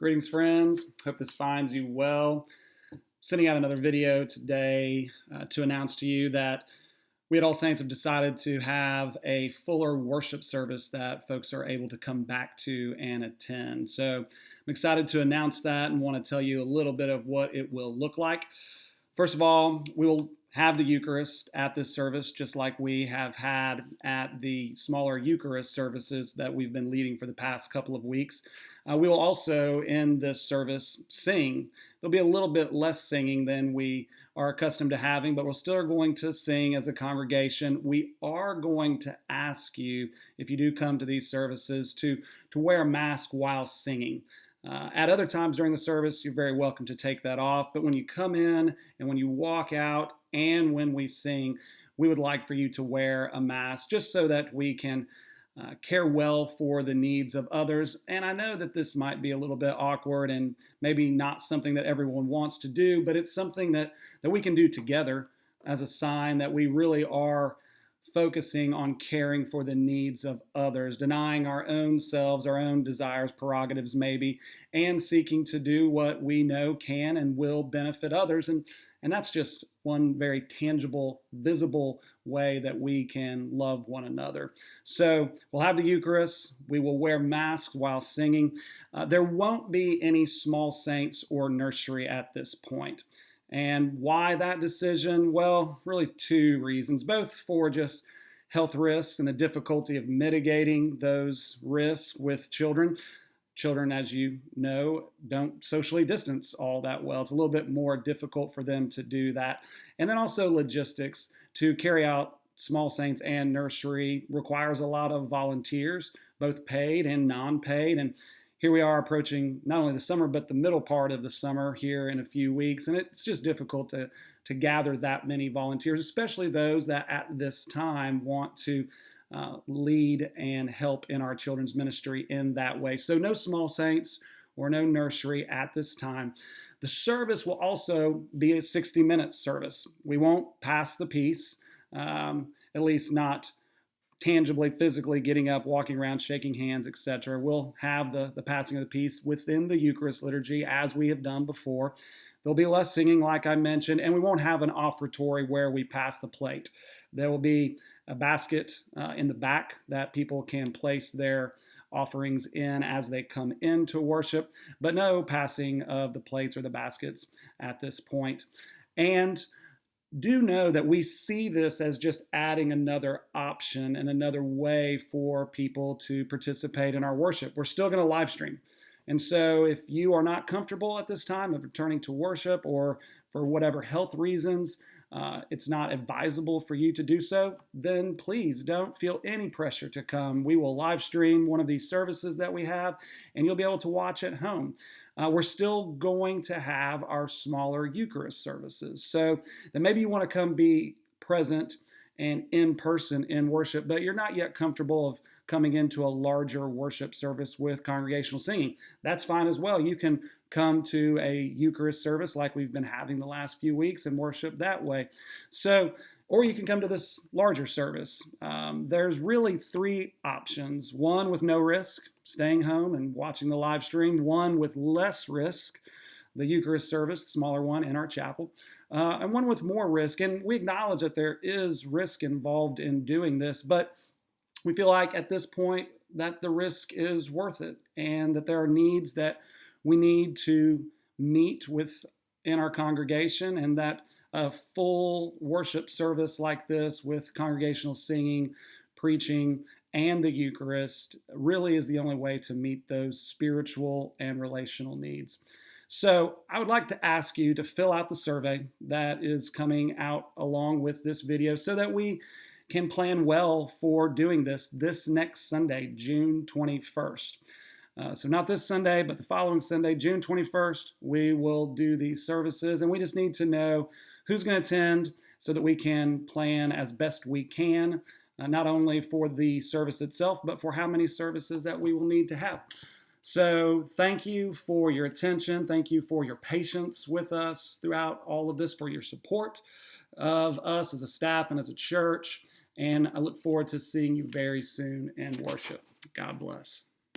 Greetings, friends. Hope this finds you well. Sending out another video today to announce to you that we at All Saints have decided to have a fuller worship service that folks are able to come back to and attend. So I'm excited to announce that and want to tell you a little bit of what it will look like. First of all, we will have the Eucharist at this service, just like we have had at the smaller Eucharist services that we've been leading for the past couple of weeks. We will also, in this service, sing. There'll be a little bit less singing than we are accustomed to having, but we're still going to sing as a congregation. We are going to ask you, if you do come to these services, to wear a mask while singing. At other times during the service, you're very welcome to take that off. But when you come in and when you walk out and when we sing, we would like for you to wear a mask just so that we can care well for the needs of others. And I know that this might be a little bit awkward and maybe not something that everyone wants to do, but it's something that we can do together as a sign that we really are focusing on caring for the needs of others, denying our own selves, our own desires, prerogatives maybe, and seeking to do what we know can and will benefit others. And that's just one very tangible, visible way that we can love one another. So we'll have the Eucharist. We will wear masks while singing. There won't be any small saints or nursery at this point. And why that decision? Well, really two reasons, both for just health risks and the difficulty of mitigating those risks with children. Children, as you know, don't socially distance all that well. It's a little bit more difficult for them to do that. And then also logistics. To carry out small saints and nursery requires a lot of volunteers, both paid and non-paid. And here we are approaching not only the summer, but the middle part of the summer here in a few weeks. And it's just difficult to gather that many volunteers, especially those that at this time want to lead and help in our children's ministry in that way. So no small saints or no nursery at this time. The service will also be a 60-minute service. We won't pass the peace, at least not tangibly, physically getting up, walking around, shaking hands, etc. We'll have the passing of the peace within the Eucharist liturgy as we have done before. There'll be less singing, like I mentioned, and we won't have an offertory where we pass the plate. There will be a basket in the back that people can place their offerings in as they come into worship, but no passing of the plates or the baskets at this point. And do know that we see this as just adding another option and another way for people to participate in our worship. We're still going to live stream. And so if you are not comfortable at this time of returning to worship, or for whatever health reasons, it's not advisable for you to do so, then please don't feel any pressure to come. We will live stream one of these services that we have, and you'll be able to watch at home. We're still going to have our smaller Eucharist services. So then maybe you want to come be present and in person in worship, but you're not yet comfortable of coming into a larger worship service with congregational singing. That's fine as well. You can come to a Eucharist service like we've been having the last few weeks and worship that way. So, or you can come to this larger service. There's really three options. One with no risk, staying home and watching the live stream. One with less risk, the Eucharist service, smaller one in our chapel. And one with more risk. And we acknowledge that there is risk involved in doing this, but we feel like at this point that the risk is worth it, and that there are needs that we need to meet with in our congregation, and that a full worship service like this with congregational singing, preaching, and the Eucharist really is the only way to meet those spiritual and relational needs. So I would like to ask you to fill out the survey that is coming out along with this video so that we can plan well for doing this next Sunday, June 21st. So not this Sunday, but the following Sunday, June 21st, we will do these services, and we just need to know who's going to attend so that we can plan as best we can, not only for the service itself, but for how many services that we will need to have. So thank you for your attention. Thank you for your patience with us throughout all of this, for your support of us as a staff and as a church. And I look forward to seeing you very soon in worship. God bless.